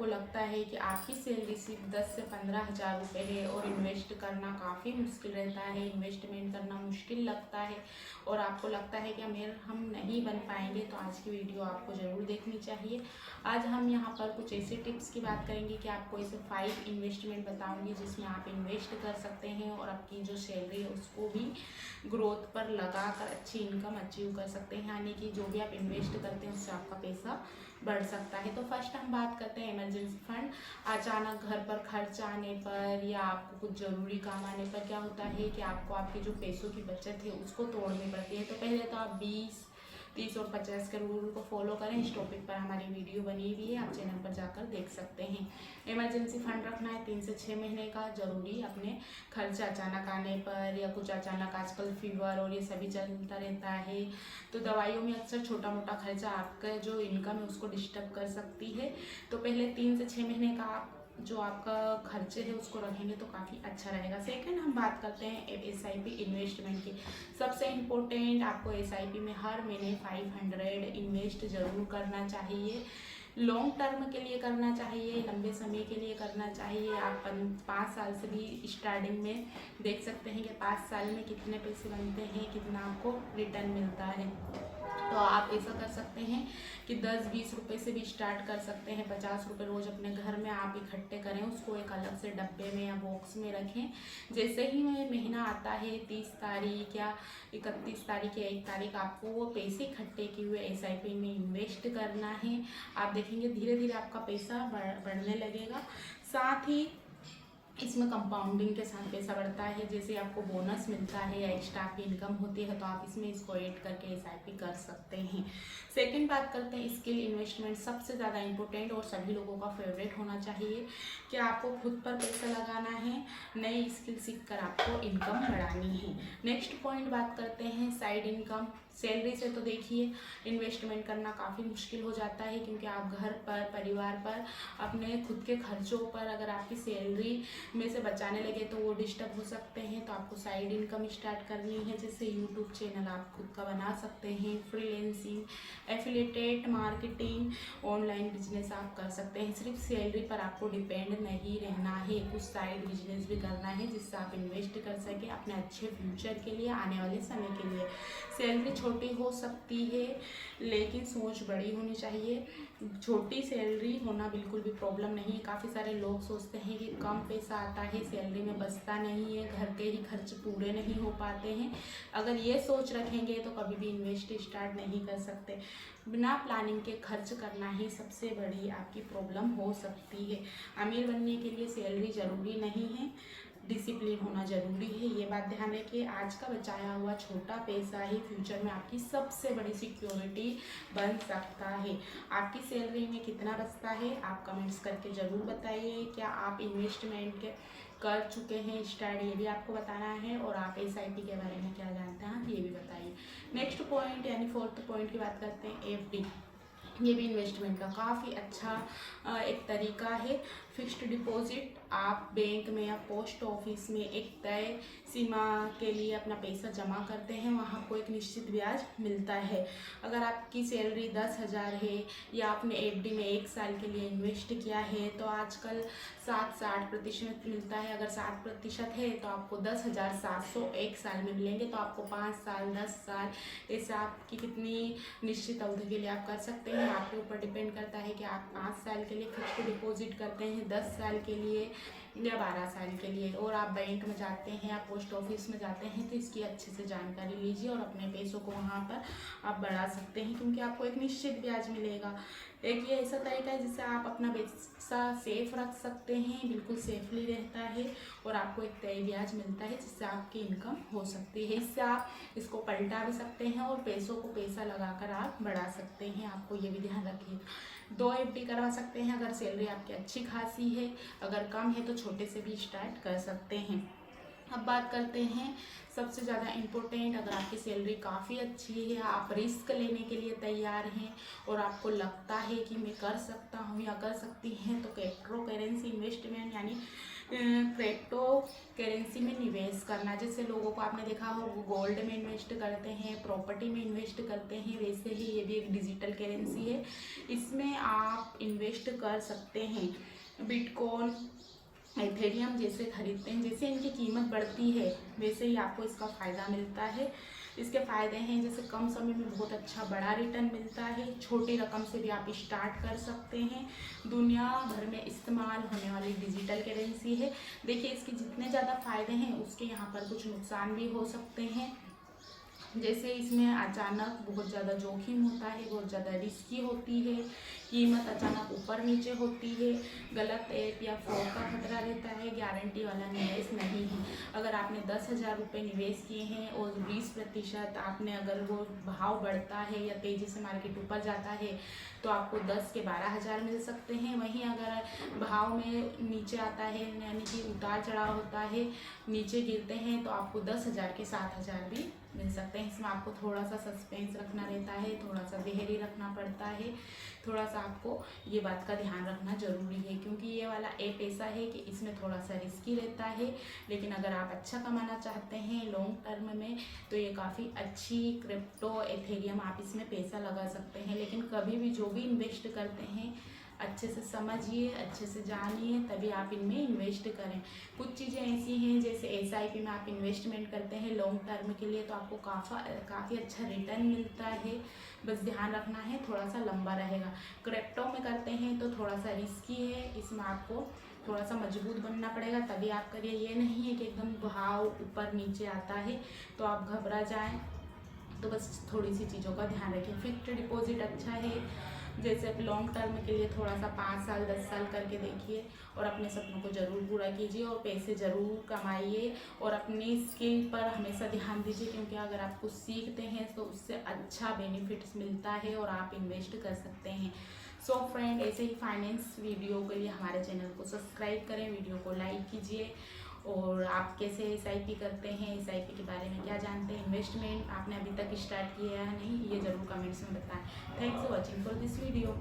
आपको लगता है कि आपकी सैलरी सिर्फ 10 से 15 हज़ार रुपये है और इन्वेस्ट करना काफ़ी मुश्किल रहता है, इन्वेस्टमेंट करना मुश्किल लगता है और आपको लगता है कि हम नहीं बन पाएंगे, तो आज की वीडियो आपको ज़रूर देखनी चाहिए। आज हम यहाँ पर कुछ ऐसे टिप्स की बात करेंगे कि आपको ऐसे 5 इन्वेस्टमेंट बताऊँगी जिसमें आप इन्वेस्ट कर सकते हैं और आपकी जो सैलरी है उसको भी ग्रोथ पर लगा कर अच्छी इनकम अचीव कर सकते हैं, यानी कि जो भी आप इन्वेस्ट करते हैं उससे आपका पैसा बढ़ सकता है। तो फर्स्ट हम बात करते हैं इमरजेंसी फंड। अचानक घर पर खर्च आने पर या आपको कुछ ज़रूरी काम आने पर क्या होता है कि आपको आपकी जो पैसों की बचत है उसको तोड़नी पड़ती है। तो पहले तो आप 20, 30 और 50 के रूल को फॉलो करें। इस टॉपिक पर हमारी वीडियो बनी हुई है, आप चैनल पर जाकर देख सकते हैं। इमरजेंसी फंड रखना है 3 से 6 महीने का ज़रूरी, अपने खर्च अचानक आने पर या कुछ अचानक, आजकल फीवर और ये सभी चलता रहता है, तो दवाइयों में अक्सर छोटा मोटा खर्चा आपका जो इनकम है उसको डिस्टर्ब कर सकती है। तो पहले 3 से 6 महीने का आप जो आपका खर्चे है उसको रखेंगे तो काफ़ी अच्छा रहेगा। सेकंड हम बात करते हैं SIP इन्वेस्टमेंट की। सबसे इम्पोर्टेंट, आपको SIP में हर महीने 500 इन्वेस्ट ज़रूर करना चाहिए। लॉन्ग टर्म के लिए करना चाहिए, लंबे समय के लिए करना चाहिए। आप 5 साल से भी स्टार्टिंग में देख सकते हैं कि 5 साल में कितने पैसे बनते हैं, कितना आपको रिटर्न मिलता है। तो आप ऐसा कर सकते हैं कि 10-20 रुपये से भी स्टार्ट कर सकते हैं। 50 रुपये रोज़ अपने घर में आप इकट्ठे करें, उसको एक अलग से डब्बे में या बॉक्स में रखें। जैसे ही महीना आता है 30 तारीख या 31 तारीख या 1 तारीख, आपको वो पैसे इकट्ठे किए हुए SIP में इन्वेस्ट करना है। आप देखेंगे धीरे धीरे आपका पैसा बढ़ने लगेगा। साथ ही इसमें कंपाउंडिंग के साथ पैसा बढ़ता है, जैसे आपको बोनस मिलता है या एक्स्ट्रा आपकी इनकम होती है तो आप इसमें इसको ऐड करके SIP कर सकते हैं। सेकंड बात करते हैं स्किल इन्वेस्टमेंट। सबसे ज़्यादा इम्पोर्टेंट और सभी लोगों का फेवरेट होना चाहिए कि आपको खुद पर पैसा लगाना है, नई स्किल सीख कर आपको इनकम बढ़ानी है। नेक्स्ट पॉइंट बात करते हैं साइड इनकम। सैलरी से तो देखिए इन्वेस्टमेंट करना काफ़ी मुश्किल हो जाता है, क्योंकि आप घर पर, परिवार पर, अपने खुद के खर्चों पर अगर आपकी सैलरी में से बचाने लगे तो वो डिस्टर्ब हो सकते हैं। तो आपको साइड इनकम स्टार्ट करनी है, जैसे यूट्यूब चैनल आप खुद का बना सकते हैं, freelancing, affiliated marketing, online business आप कर सकते हैं। सिर्फ सैलरी पर आपको डिपेंड नहीं रहना है, कुछ साइड बिजनेस भी करना है जिससे आप इन्वेस्ट कर सकें अपने अच्छे फ्यूचर के लिए, आने वाले समय के लिए। सैलरी छोटी हो सकती है लेकिन सोच बड़ी होनी चाहिए। छोटी सैलरी होना बिल्कुल भी प्रॉब्लम नहीं है। काफ़ी सारे लोग सोचते हैं कि कम पैसा आता है, सैलरी में बचता नहीं है, घर के ही खर्च पूरे नहीं हो पाते हैं। अगर ये सोच रखेंगे तो कभी भी इन्वेस्ट स्टार्ट नहीं कर सकते। बिना प्लानिंग के खर्च करना ही सबसे बड़ी आपकी प्रॉब्लम हो सकती है। अमीर बनने के लिए सैलरी ज़रूरी नहीं है, डिसिप्लिन होना ज़रूरी है। ये बात ध्यान रखिए, आज का बचाया हुआ छोटा पैसा ही फ्यूचर में आपकी सबसे बड़ी सिक्योरिटी बन सकता है। आपकी सैलरी में कितना बचता है आप कमेंट्स करके ज़रूर बताइए। क्या आप इन्वेस्टमेंट के कर चुके हैं स्टार्ट, ये भी आपको बताना है, और आप SIP के बारे में क्या जानते हैं ये भी बताइए। नेक्स्ट पॉइंट यानी 4th पॉइंट की बात करते हैं FD। ये भी इन्वेस्टमेंट का काफ़ी अच्छा एक तरीका है। फिक्स्ड डिपॉजिट, आप बैंक में या पोस्ट ऑफिस में एक तय सीमा के लिए अपना पैसा जमा करते हैं, वहाँ को एक निश्चित ब्याज मिलता है। अगर आपकी सैलरी 10,000 है या आपने FD में 1 साल के लिए इन्वेस्ट किया है तो आजकल 60% मिलता है। अगर 60% है तो आपको 10,700 1 साल में मिलेंगे। तो आपको 5 साल, 10 साल, ऐसे आपकी कितनी निश्चित अवधि के लिए आप कर सकते हैं, आपके ऊपर डिपेंड करता है कि आप 5 साल के लिए फिक्स्ड डिपॉजिट करते हैं, 10 साल के लिए या 12 साल के लिए, और आप बैंक में जाते हैं या पोस्ट ऑफिस में जाते हैं तो इसकी अच्छे से जानकारी लीजिए और अपने पैसों को वहाँ पर आप बढ़ा सकते हैं, क्योंकि आपको एक निश्चित ब्याज मिलेगा। एक ये ऐसा तरीका है जिससे आप अपना पैसा सेफ रख सकते हैं, बिल्कुल सेफली रहता है और आपको एक तय ब्याज मिलता है जिससे आपकी इनकम हो सकती है। इससे आप इसको पलटा भी सकते हैं और पैसों को पैसा लगाकर आप बढ़ा सकते हैं। आपको ये भी ध्यान रखिए। 2 FD करवा सकते हैं अगर सैलरी आपकी अच्छी खासी है, अगर कम है तो छोटे से भी स्टार्ट कर सकते हैं। अब बात करते हैं सबसे ज़्यादा इम्पोर्टेंट, अगर आपकी सैलरी काफ़ी अच्छी है, आप रिस्क लेने के लिए तैयार हैं और आपको लगता है कि मैं कर सकता हूँ या कर सकती हैं, तो क्रिप्टो करेंसी इन्वेस्टमेंट यानी क्रिप्टो करेंसी में निवेश करना। जैसे लोगों को आपने देखा हो वो गोल्ड में इन्वेस्ट करते हैं, प्रॉपर्टी में इन्वेस्ट करते हैं, वैसे ही ये भी एक डिजिटल करेंसी है, इसमें आप इन्वेस्ट कर सकते हैं। बिटकॉइन, एथेरियम जैसे खरीदते हैं, जैसे इनकी कीमत बढ़ती है वैसे ही आपको इसका फ़ायदा मिलता है। इसके फ़ायदे हैं जैसे कम समय में बहुत अच्छा बड़ा रिटर्न मिलता है, छोटी रकम से भी आप स्टार्ट कर सकते हैं, दुनिया भर में इस्तेमाल होने वाली डिजिटल करेंसी है। देखिए इसके जितने ज़्यादा फ़ायदे हैं उसके यहाँ पर कुछ नुकसान भी हो सकते हैं। जैसे इसमें अचानक बहुत ज़्यादा जोखिम होता है, बहुत ज़्यादा रिस्की होती है, कीमत अचानक ऊपर नीचे होती है, गलत ऐप या फ्रॉड का खतरा रहता है, गारंटी वाला निवेश नहीं है। अगर आपने 10,000 रुपये निवेश किए हैं और 20% आपने, अगर वो भाव बढ़ता है या तेज़ी से मार्केट ऊपर जाता है तो आपको 10 के 12,000 मिल सकते हैं। वहीं अगर भाव में नीचे आता है यानी कि उतार चढ़ाव होता है, नीचे गिरते हैं, तो आपको 10,000 के 7,000 भी मिल सकते हैं। इसमें आपको थोड़ा सा सस्पेंस रखना रहता है, थोड़ा सा धैर्य रखना पड़ता है, थोड़ा सा आपको ये बात का ध्यान रखना ज़रूरी है, क्योंकि ये वाला ऐप ऐसा है कि इसमें थोड़ा सा रिस्की रहता है। लेकिन अगर आप अच्छा कमाना चाहते हैं लॉन्ग टर्म में तो ये काफ़ी अच्छी क्रिप्टो एथेरियम, आप इसमें पैसा लगा सकते हैं। लेकिन कभी भी जो भी इन्वेस्ट करते हैं अच्छे से समझिए, अच्छे से जानिए, तभी आप इनमें इन्वेस्ट करें। कुछ चीज़ें ऐसी हैं जैसे SIP में आप इन्वेस्टमेंट करते हैं लॉन्ग टर्म के लिए तो आपको काफ़ी अच्छा रिटर्न मिलता है, बस ध्यान रखना है थोड़ा सा लंबा रहेगा। क्रिप्टो में करते हैं तो थोड़ा सा रिस्की है, इसमें आपको थोड़ा सा मजबूत बनना पड़ेगा तभी आप करिए। ये नहीं है कि एकदम भाव ऊपर नीचे आता है तो आप घबरा जाएं, तो बस थोड़ी सी चीज़ों का ध्यान रखें। फिक्स्ड डिपॉजिट अच्छा है, जैसे आप लॉन्ग टर्म के लिए थोड़ा सा 5 साल 10 साल करके देखिए और अपने सपनों को ज़रूर पूरा कीजिए और पैसे ज़रूर कमाइए और अपनी स्किल पर हमेशा ध्यान दीजिए, क्योंकि अगर आप कुछ सीखते हैं तो उससे अच्छा बेनिफिट्स मिलता है और आप इन्वेस्ट कर सकते हैं। सो फ्रेंड, ऐसे ही फाइनेंस वीडियो के लिए हमारे चैनल को सब्सक्राइब करें, वीडियो को लाइक कीजिए। और आप कैसे SIP करते हैं, SIP के बारे में क्या जानते हैं, इन्वेस्टमेंट आपने अभी तक स्टार्ट किया है या नहीं, ये ज़रूर कमेंट्स में बताएं। Thanks for watching for this video.